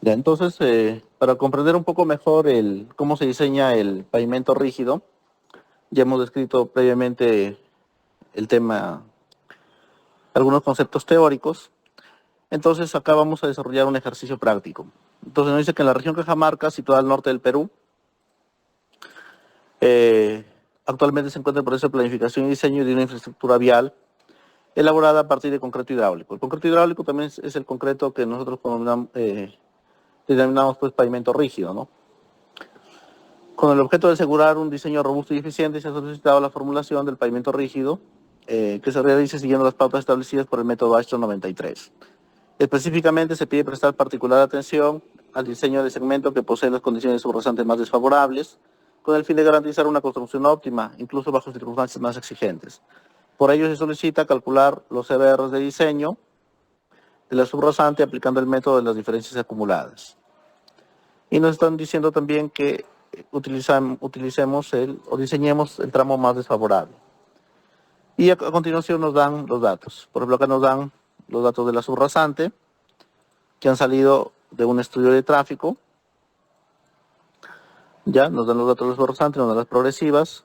Ya, entonces, para comprender un poco mejor cómo se diseña el pavimento rígido, ya hemos descrito previamente el tema, algunos conceptos teóricos. Entonces, acá vamos a desarrollar un ejercicio práctico. Entonces, nos dice que en la región Cajamarca, situada al norte del Perú, eh, actualmente se encuentra el proceso de planificación y diseño de una infraestructura vial elaborada a partir de concreto hidráulico. El concreto hidráulico también es el concreto que nosotros denominamos pues pavimento rígido, ¿no? Con el objeto de asegurar un diseño robusto y eficiente, se ha solicitado la formulación del pavimento rígido que se realice siguiendo las pautas establecidas por el método ASHTO 93. Específicamente, se pide prestar particular atención al diseño de segmento que posee las condiciones subrozantes más desfavorables, con el fin de garantizar una construcción óptima, incluso bajo circunstancias más exigentes. Por ello, se solicita calcular los CBRs de diseño de la subrozante aplicando el método de las diferencias acumuladas. Y nos están diciendo también que utilicemos o diseñemos el tramo más desfavorable. Y a continuación nos dan los datos. Por ejemplo, acá nos dan los datos de la subrasante, que han salido de un estudio de tráfico. Ya, nos dan los datos de la subrasante, nos dan las progresivas.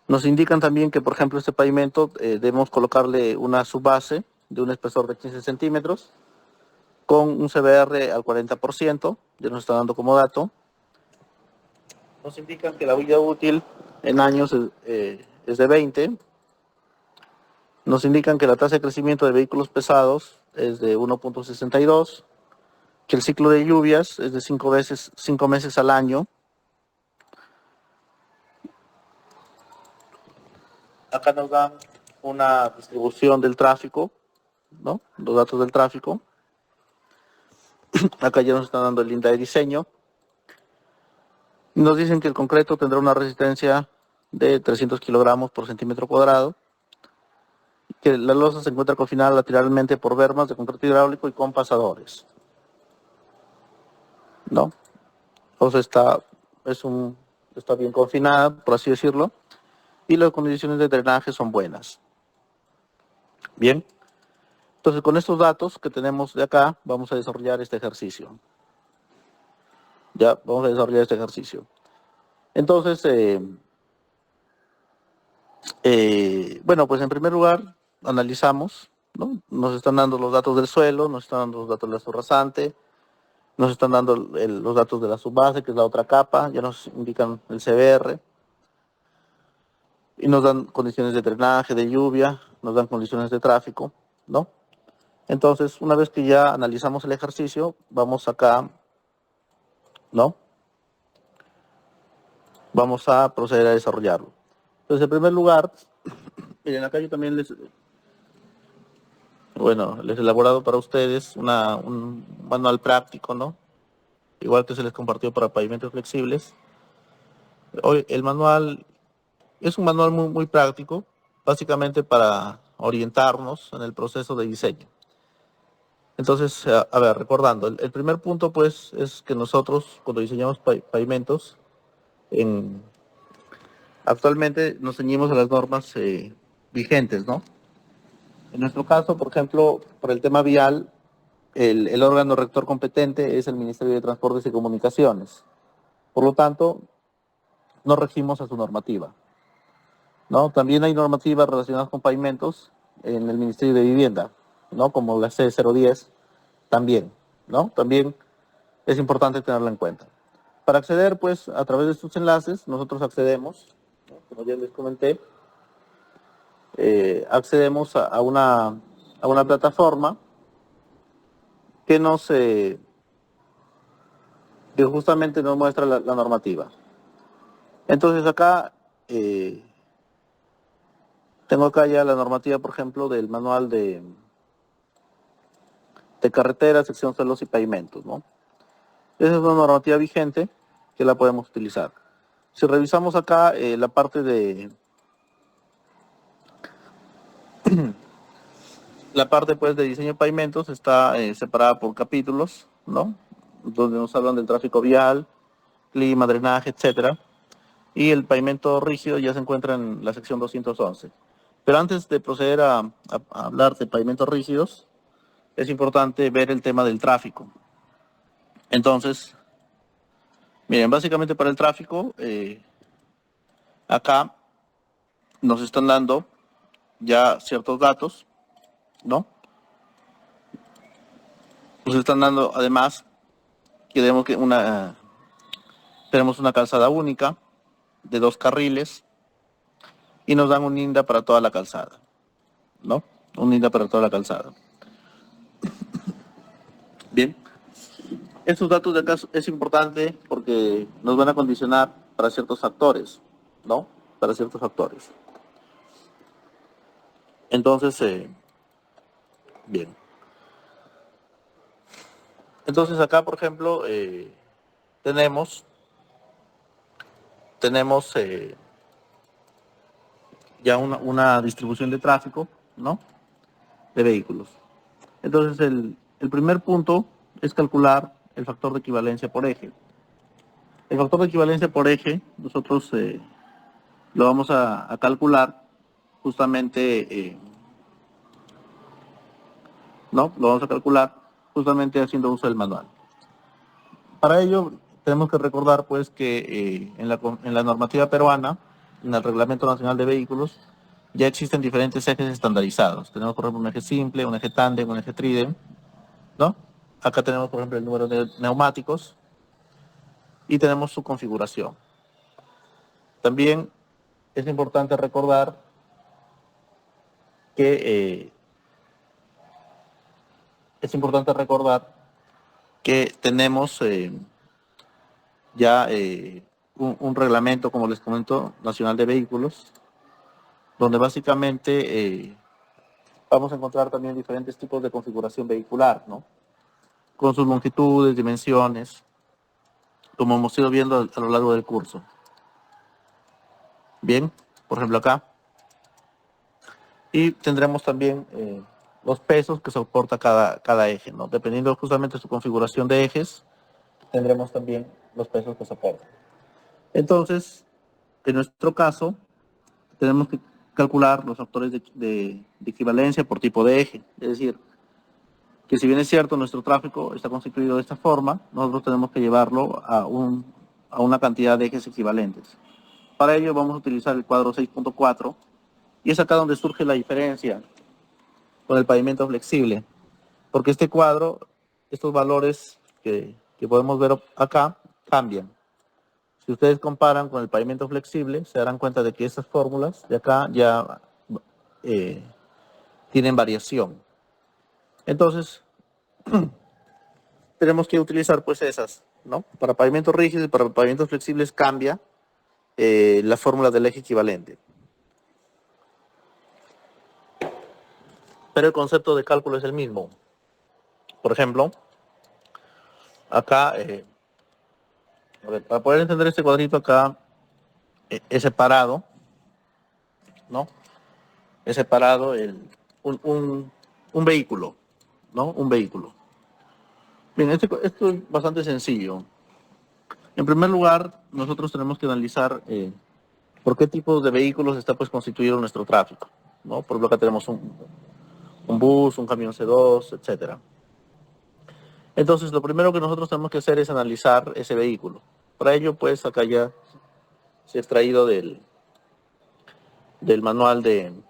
Nos indican también que, por ejemplo, este pavimento debemos colocarle una subbase de un espesor de 15 centímetros con un CBR al 40%, ya nos está dando como dato. Nos indican que la vida útil en años es de 20. Nos indican que la tasa de crecimiento de vehículos pesados es de 1.62, que el ciclo de lluvias es de 5 meses al año. Acá nos dan una distribución del tráfico, ¿no? Los datos del tráfico. Acá ya nos están dando el INDA de diseño. Nos dicen que el concreto tendrá una resistencia de 300 kilogramos por centímetro cuadrado, que la losa se encuentra confinada lateralmente por bermas de concreto hidráulico y con pasadores, ¿no? O sea, está bien confinada, por así decirlo, y las condiciones de drenaje son buenas. Bien, entonces con estos datos que tenemos de acá, vamos a desarrollar este ejercicio. Ya, vamos a desarrollar este ejercicio. Entonces, bueno, pues en primer lugar, analizamos, ¿no? Nos están dando los datos del suelo, nos están dando los datos de la subrasante, nos están dando los datos de la subbase, que es la otra capa, ya nos indican el CBR, y nos dan condiciones de drenaje, de lluvia, nos dan condiciones de tráfico, ¿no? Entonces, una vez que ya analizamos el ejercicio, vamos acá, ¿no? Vamos a proceder a desarrollarlo. Entonces, en primer lugar, miren, acá yo también les he elaborado para ustedes un manual práctico, ¿no? Igual que se les compartió para pavimentos flexibles. Hoy el manual es un manual muy, muy práctico, básicamente para orientarnos en el proceso de diseño. Entonces, a ver, recordando, el primer punto, pues, es que nosotros, cuando diseñamos pavimentos, actualmente nos ceñimos a las normas vigentes, ¿no? En nuestro caso, por ejemplo, por el tema vial, el órgano rector competente es el Ministerio de Transportes y Comunicaciones. Por lo tanto, nos regimos a su normativa, ¿no? También hay normativas relacionadas con pavimentos en el Ministerio de Vivienda, ¿no? Como la C010, también, ¿no? También es importante tenerla en cuenta. Para acceder, pues, a través de estos enlaces, nosotros accedemos, ¿no? Como ya les comenté, accedemos a una plataforma que que justamente nos muestra la normativa. Entonces acá tengo acá ya la normativa, por ejemplo, del manual de carreteras, sección suelos y pavimentos, ¿no? Esa es una normativa vigente que la podemos utilizar. Si revisamos acá la parte pues de diseño de pavimentos está separada por capítulos, ¿no? Donde nos hablan del tráfico vial, clima, drenaje, etcétera. Y el pavimento rígido ya se encuentra en la sección 211. Pero antes de proceder a hablar de pavimentos rígidos, es importante ver el tema del tráfico. Entonces, miren, básicamente para el tráfico, acá nos están dando ya ciertos datos, ¿no? Nos están dando además que tenemos una calzada única de 2 carriles y nos dan un INDA para toda la calzada, ¿no? Un INDA para toda la calzada. Bien, estos datos de acá es importante porque nos van a condicionar para ciertos factores, ¿no? Para ciertos factores. Entonces, bien. Entonces acá, por ejemplo, tenemos ya una distribución de tráfico, ¿no? De vehículos. Entonces, el primer punto es calcular el factor de equivalencia por eje. El factor de equivalencia por eje, nosotros lo vamos a calcular justamente, ¿no? Lo vamos a calcular justamente haciendo uso del manual. Para ello, tenemos que recordar, pues, que en la normativa peruana, en el Reglamento Nacional de Vehículos, ya existen diferentes ejes estandarizados. Tenemos, por ejemplo, un eje simple, un eje tándem, un eje trídem, ¿no? Acá tenemos, por ejemplo, el número de neumáticos y tenemos su configuración. También es importante recordar que tenemos ya un reglamento, como les comento, nacional de vehículos, donde básicamente vamos a encontrar también diferentes tipos de configuración vehicular, ¿no? Con sus longitudes, dimensiones, como hemos ido viendo a lo largo del curso. Bien, por ejemplo acá. Y tendremos también los pesos que soporta cada eje, ¿no? Dependiendo justamente de su configuración de ejes, tendremos también los pesos que soporta. Entonces, en nuestro caso, tenemos que calcular los factores de equivalencia por tipo de eje. Es decir, que si bien es cierto, nuestro tráfico está constituido de esta forma, nosotros tenemos que llevarlo a una cantidad de ejes equivalentes. Para ello vamos a utilizar el cuadro 6.4 y es acá donde surge la diferencia con el pavimento flexible, porque este cuadro, estos valores que podemos ver acá, cambian. Si ustedes comparan con el pavimento flexible, se darán cuenta de que estas fórmulas de acá ya tienen variación. Entonces, tenemos que utilizar pues esas, ¿no? Para pavimentos rígidos y para pavimentos flexibles cambia la fórmula del eje equivalente. Pero el concepto de cálculo es el mismo. Por ejemplo, acá, a ver, para poder entender este cuadrito acá, he separado, ¿no? He separado un vehículo, ¿no? Un vehículo. Bien, esto es bastante sencillo. En primer lugar, nosotros tenemos que analizar por qué tipos de vehículos está pues constituido nuestro tráfico, ¿no? Por ejemplo, acá tenemos un bus, un camión C2, etcétera. Entonces, lo primero que nosotros tenemos que hacer es analizar ese vehículo. Para ello, pues, acá ya se ha extraído del manual del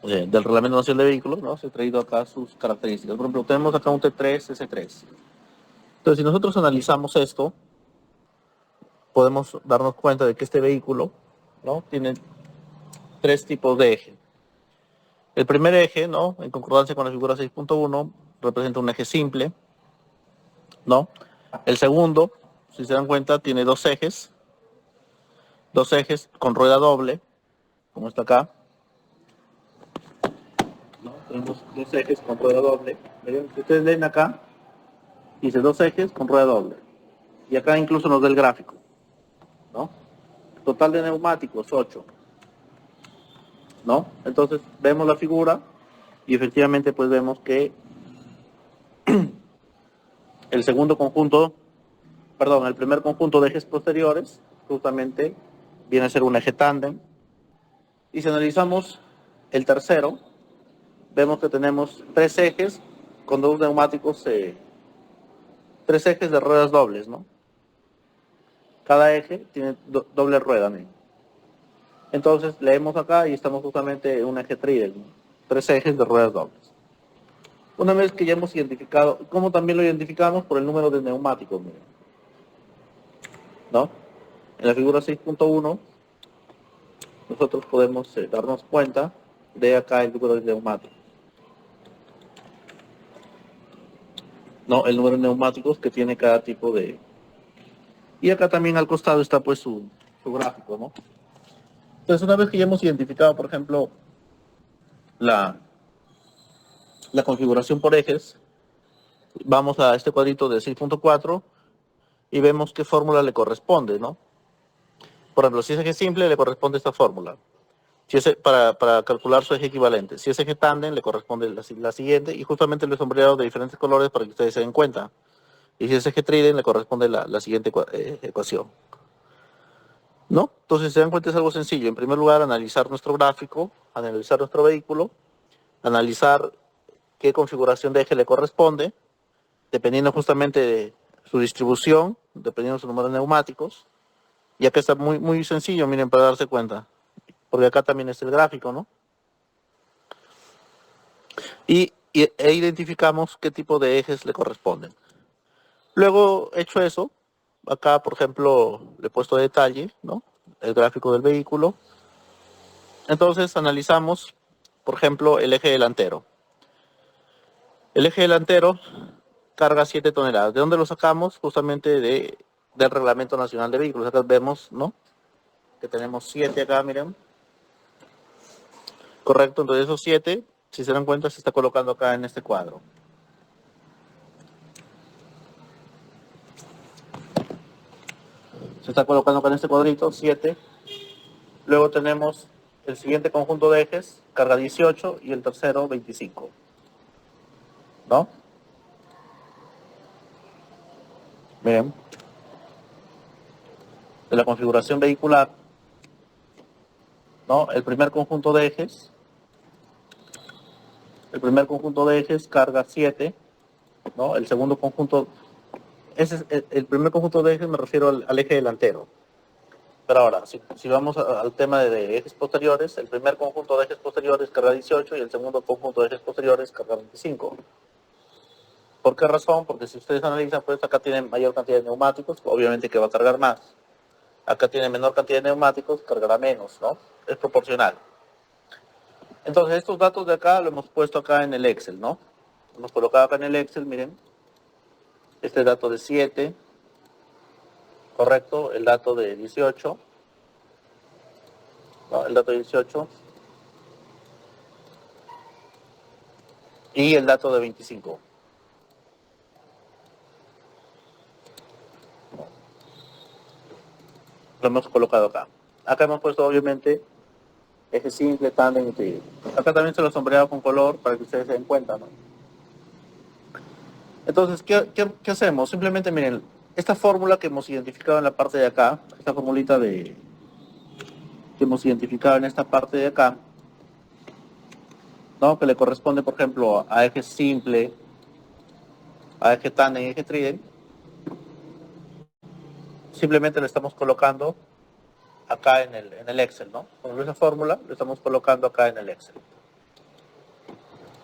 Reglamento Nacional de Vehículos, ¿no? Se ha traído acá sus características. Por ejemplo, tenemos acá un T3, S3. Entonces, si nosotros analizamos esto, podemos darnos cuenta de que este vehículo, ¿no? Tiene 3 tipos de eje. El primer eje, ¿no? En concordancia con la figura 6.1, representa un eje simple, ¿no? El segundo, si se dan cuenta, tiene dos ejes con rueda doble, como está acá, ¿no? Tenemos dos ejes con rueda doble. Si ustedes ven acá, dice dos ejes con rueda doble. Y acá incluso nos da el gráfico, ¿no? Total de neumáticos, 8, ¿no? Entonces vemos la figura y efectivamente pues vemos que el primer conjunto de ejes posteriores justamente viene a ser un eje tándem. Y si analizamos el tercero, vemos que tenemos 3 ejes con 2 neumáticos tres ejes de ruedas dobles, ¿no? Cada eje tiene doble rueda, ¿no? Entonces leemos acá y estamos justamente en un eje trident, ¿no? Tres ejes de ruedas dobles. Una vez que ya hemos identificado, ¿cómo también lo identificamos? Por el número de neumáticos, miren, ¿no? En la figura 6.1 nosotros podemos darnos cuenta de acá el número de neumáticos, ¿no? El número de neumáticos que tiene cada tipo de... Y acá también al costado está pues su gráfico, ¿no? Entonces una vez que ya hemos identificado, por ejemplo, la, la configuración por ejes, vamos a este cuadrito de 6.4 y vemos qué fórmula le corresponde, ¿no? Por ejemplo, si es eje simple, le corresponde esta fórmula. Si es para calcular su eje equivalente. Si es eje tándem, le corresponde la siguiente, y justamente lo he sombreado de diferentes colores para que ustedes se den cuenta. Y si es eje trident, le corresponde la siguiente ecuación, ¿no? Entonces, se dan cuenta, es algo sencillo. En primer lugar, analizar nuestro gráfico, analizar nuestro vehículo, analizar qué configuración de eje le corresponde, dependiendo justamente de su distribución, dependiendo de su número de neumáticos. Y acá está muy, muy sencillo, miren, para darse cuenta. Porque acá también está el gráfico, ¿no? E identificamos qué tipo de ejes le corresponden. Luego, hecho eso, acá, por ejemplo, le he puesto detalle, ¿no? El gráfico del vehículo. Entonces, analizamos, por ejemplo, el eje delantero. El eje delantero carga 7 toneladas. ¿De dónde lo sacamos? Justamente del Reglamento Nacional de Vehículos. Acá vemos, ¿no? Que tenemos 7 acá, miren. Correcto, entonces esos 7, si se dan cuenta, se está colocando acá en este cuadro. Se está colocando acá en este cuadrito, 7. Luego tenemos el siguiente conjunto de ejes, carga 18, y el tercero 25, ¿no? Bien. De la configuración vehicular, ¿no? El primer conjunto de ejes carga 7, ¿no? El segundo conjunto, ese es el primer conjunto de ejes, me refiero al eje delantero. Pero ahora, si vamos al tema de ejes posteriores, el primer conjunto de ejes posteriores carga 18 y el segundo conjunto de ejes posteriores carga 25. ¿Por qué razón? Porque si ustedes analizan, pues acá tienen mayor cantidad de neumáticos, obviamente que va a cargar más. Acá tiene menor cantidad de neumáticos, cargará menos, ¿no? Es proporcional. Entonces, estos datos de acá lo hemos puesto acá en el Excel, ¿no? Hemos colocado acá en el Excel, miren, este dato de 7, correcto, el dato de 18, ¿no? El dato de 18 y el dato de 25. Lo hemos colocado acá. Acá hemos puesto, obviamente, eje simple, tándem y trident. Acá también se lo he sombreado con color para que ustedes se den cuenta, ¿no? Entonces, ¿qué hacemos? Simplemente, miren, esta fórmula que hemos identificado en la parte de acá, esta formulita que hemos identificado en esta parte de acá, ¿no? Que le corresponde, por ejemplo, a eje simple, a eje tándem y eje trident, simplemente le estamos colocando acá en el Excel, ¿no? Con esa fórmula lo estamos colocando acá en el Excel,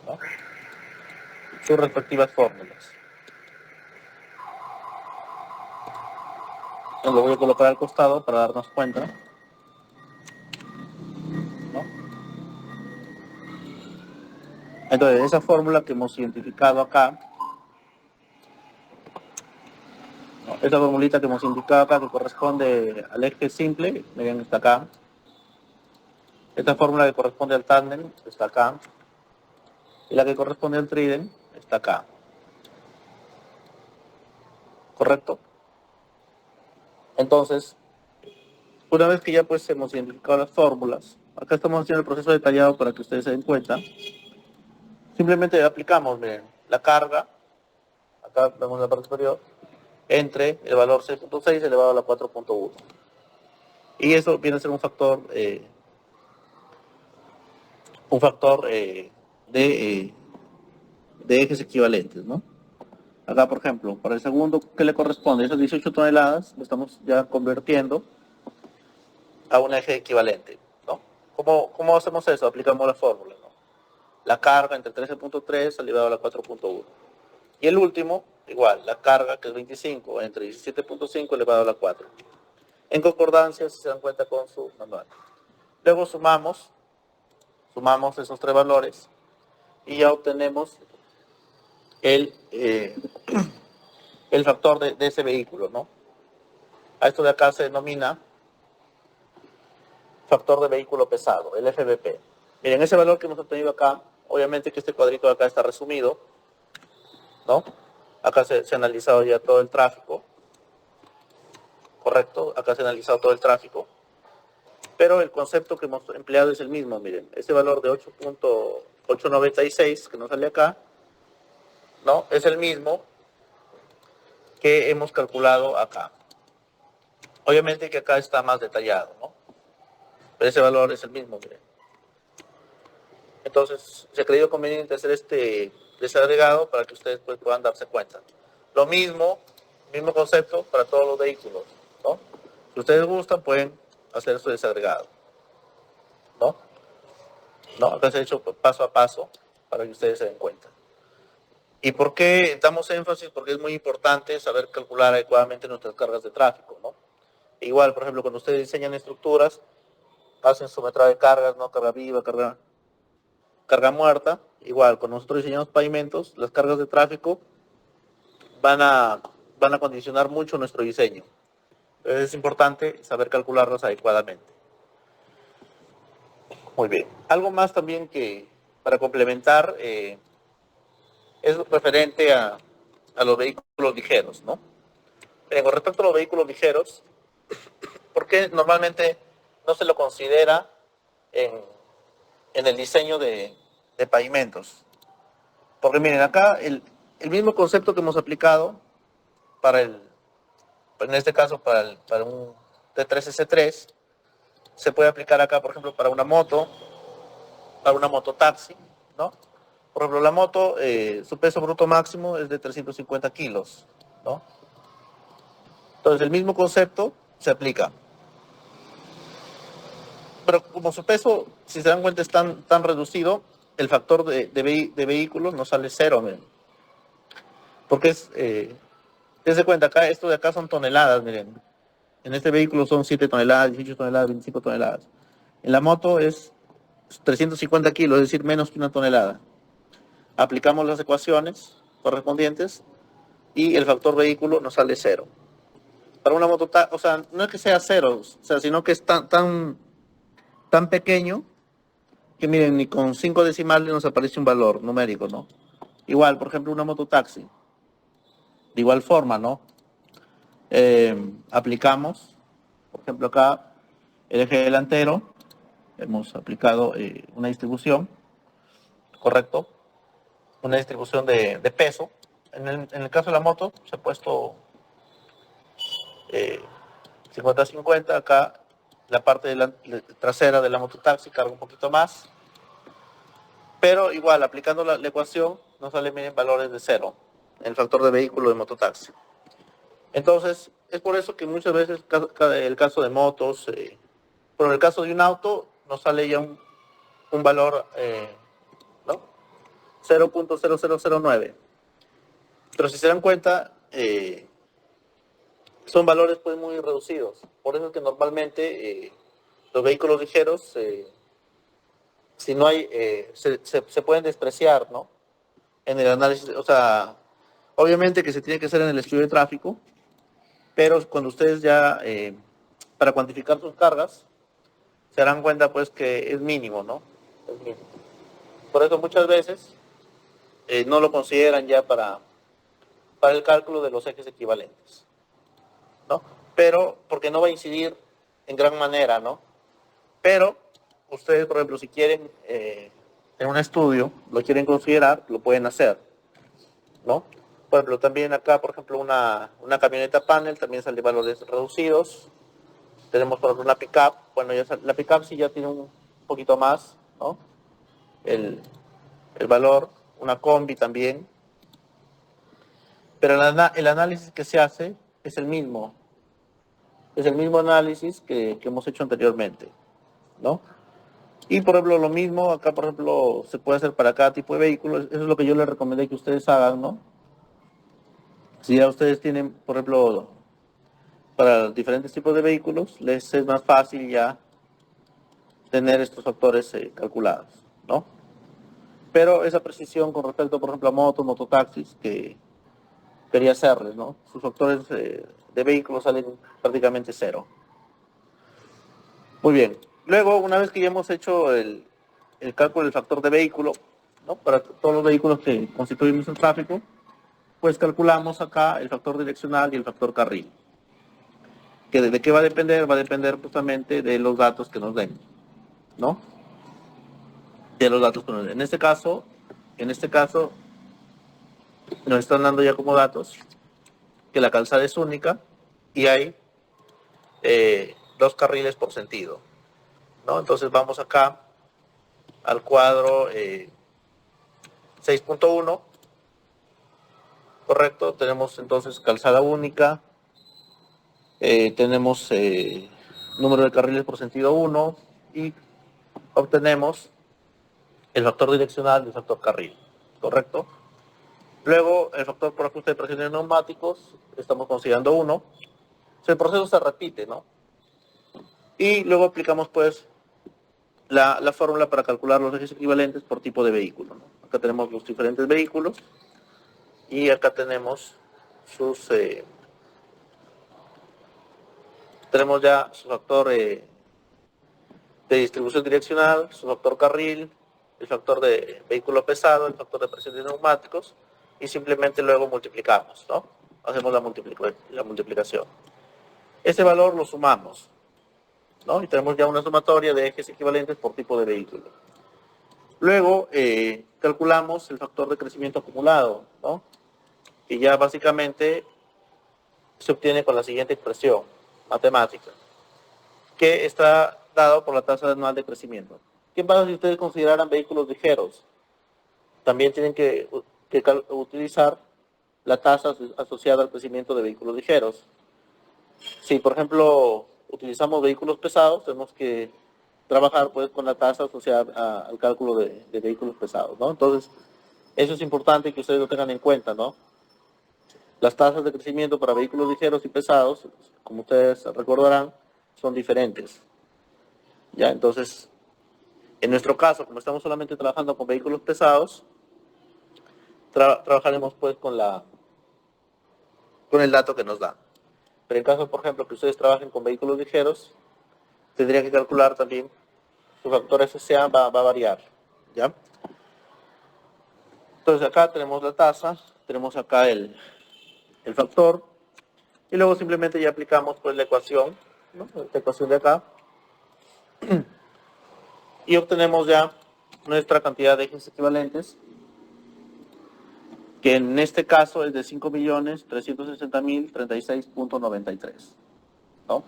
¿no? Sus respectivas fórmulas. Lo voy a colocar al costado para darnos cuenta, ¿no? Entonces, esa fórmula que hemos identificado acá, ¿no? Esa formulita que hemos indicado acá que corresponde al eje simple, miren, está acá. Esta fórmula que corresponde al tándem está acá. Y la que corresponde al trident está acá. ¿Correcto? Entonces, una vez que ya pues hemos identificado las fórmulas, acá estamos haciendo el proceso detallado para que ustedes se den cuenta. Simplemente aplicamos, miren, la carga, acá vemos la parte superior, entre el valor 6.6 elevado a la 4.1. Y eso viene a ser un factor de ejes equivalentes, ¿no? Acá, por ejemplo, para el segundo, ¿qué le corresponde? Esas 18 toneladas lo estamos ya convirtiendo a un eje equivalente, ¿no? ¿Cómo hacemos eso? Aplicamos la fórmula, ¿no? La carga entre 13.3 elevado a la 4.1. Y el último, igual, la carga, que es 25, entre 17.5 elevado a la 4. En concordancia, si se dan cuenta con su manual. Luego sumamos esos tres valores y ya obtenemos el, el factor de ese vehículo, ¿no? A esto de acá se denomina factor de vehículo pesado, el FVP. Miren, ese valor que hemos obtenido acá, obviamente que este cuadrito de acá está resumido, ¿no? Acá se ha analizado ya todo el tráfico, correcto, acá se ha analizado todo el tráfico, pero el concepto que hemos empleado es el mismo, miren, este valor de 8.896 que nos sale acá, ¿no? Es el mismo que hemos calculado acá. Obviamente que acá está más detallado, ¿no? Pero ese valor es el mismo, miren. Entonces, se ha creído conveniente hacer este desagregado para que ustedes pues, puedan darse cuenta. Lo mismo concepto para todos los vehículos, ¿no? Si ustedes gustan, pueden hacer su desagregado, ¿no? ¿No? Acá se ha hecho paso a paso para que ustedes se den cuenta. ¿Y por qué damos énfasis? Porque es muy importante saber calcular adecuadamente nuestras cargas de tráfico, ¿no? Igual, por ejemplo, cuando ustedes diseñan estructuras, hacen su metraje de cargas, ¿no? Carga viva, carga muerta. Igual, cuando nosotros diseñamos pavimentos, las cargas de tráfico van a condicionar mucho nuestro diseño. Entonces es importante saber calcularlas adecuadamente. Muy bien. Algo más también que para complementar es referente a los vehículos ligeros, ¿no? Con respecto a los vehículos ligeros, ¿por qué normalmente no se lo considera en el diseño de pavimentos? Porque miren, acá el mismo concepto que hemos aplicado para en este caso para un T3S3, se puede aplicar acá, por ejemplo, para una moto, para una mototaxi, ¿no? Por ejemplo, la moto, su peso bruto máximo es de 350 kilos, ¿no? Entonces, el mismo concepto se aplica. Pero como su peso, si se dan cuenta, es tan reducido, el factor de vehículos no sale cero, miren. Porque dense cuenta, acá, esto de acá son toneladas, miren. En este vehículo son 7 toneladas, 18 toneladas, 25 toneladas. En la moto es 350 kilos, es decir, menos que una tonelada. Aplicamos las ecuaciones correspondientes y el factor vehículo nos sale cero. Para una moto, o sea, no es que sea cero, o sea, sino que es tan pequeño que miren, ni con 5 decimales nos aparece un valor numérico, ¿no? Igual, por ejemplo, una mototaxi. De igual forma, ¿no? Aplicamos, por ejemplo, acá el eje delantero, hemos aplicado una distribución, ¿correcto? Una distribución de peso. En el caso de la moto, se ha puesto 50-50. Acá la parte trasera de la mototaxi carga un poquito más. Pero igual, aplicando la ecuación, nos salen bien valores de cero, el factor de vehículo de mototaxi. Entonces, es por eso que muchas veces el caso de motos, pero en el caso de un auto, nos sale ya un valor, ¿no? 0.0009. Pero si se dan cuenta, son valores pues muy reducidos. Por eso es que normalmente los vehículos ligeros, si no hay, se pueden despreciar, ¿no? En el análisis, o sea, obviamente que se tiene que hacer en el estudio de tráfico, pero cuando ustedes ya, para cuantificar sus cargas, se darán cuenta pues que es mínimo, ¿no? Es mínimo. Por eso muchas veces no lo consideran ya para el cálculo de los ejes equivalentes, ¿no? Pero, porque no va a incidir en gran manera, ¿no? Pero, ustedes, por ejemplo, si quieren, en un estudio, lo quieren considerar, lo pueden hacer, ¿no? Por ejemplo, también acá, por ejemplo, una camioneta panel también sale valores reducidos. Tenemos, por ejemplo, una pickup. Bueno, la pickup sí ya tiene un poquito más, ¿no? El valor. Una combi también. Pero el análisis que se hace es el mismo. Es el mismo análisis que hemos hecho anteriormente, ¿no? Y, por ejemplo, lo mismo acá, por ejemplo, se puede hacer para cada tipo de vehículo. Eso es lo que yo les recomendé que ustedes hagan, ¿no? Si ya ustedes tienen, por ejemplo, para diferentes tipos de vehículos, les es más fácil ya tener estos factores calculados, ¿no? Pero esa precisión con respecto, por ejemplo, a mototaxis, que quería hacerles, ¿no? Sus factores de vehículos salen prácticamente cero. Muy bien. Luego, una vez que ya hemos hecho el cálculo del factor de vehículo, ¿no? Para todos los vehículos que constituimos el tráfico, pues calculamos acá el factor direccional y el factor carril. ¿Que de qué va a depender? Va a depender justamente de los datos que nos den, ¿no? De los datos que nos den. En este caso, nos están dando ya como datos que la calzada es única y hay 2 carriles por sentido, ¿no? Entonces vamos acá al cuadro 6.1, correcto. Tenemos entonces calzada única, tenemos número de carriles por sentido 1 y obtenemos el factor direccional y el factor carril, correcto. Luego, el factor por ajuste de presión de neumáticos, estamos considerando 1. El proceso se repite, ¿no? Y luego aplicamos, pues, la fórmula para calcular los ejes equivalentes por tipo de vehículo, ¿no? Acá tenemos los diferentes vehículos y acá tenemos tenemos ya su factor de distribución direccional, su factor carril, el factor de vehículo pesado, el factor de presión de neumáticos, y simplemente luego multiplicamos, ¿no? Hacemos la multiplicación. Ese valor lo sumamos, ¿no? Y tenemos ya una sumatoria de ejes equivalentes por tipo de vehículo. Luego calculamos el factor de crecimiento acumulado, ¿no? Y ya básicamente se obtiene con la siguiente expresión matemática, que está dado por la tasa anual de crecimiento. ¿Qué pasa si ustedes consideraran vehículos ligeros? También tienen que utilizar la tasa asociada al crecimiento de vehículos ligeros. Si, por ejemplo, utilizamos vehículos pesados, tenemos que trabajar pues con la tasa asociada al cálculo de vehículos pesados, ¿no? Entonces, eso es importante que ustedes lo tengan en cuenta, ¿no? Las tasas de crecimiento para vehículos ligeros y pesados, como ustedes recordarán, son diferentes. ¿Ya? Entonces, en nuestro caso, como estamos solamente trabajando con vehículos pesados, trabajaremos pues con el dato que nos dan. Pero en caso, por ejemplo, que ustedes trabajen con vehículos ligeros, tendrían que calcular también su factor FCA va a variar, ¿ya? Entonces acá tenemos la tasa, tenemos acá el factor, y luego simplemente ya aplicamos pues la ecuación, ¿no? Esta ecuación de acá, y obtenemos ya nuestra cantidad de ejes equivalentes, que en este caso es de 5.360.036.93, ¿no?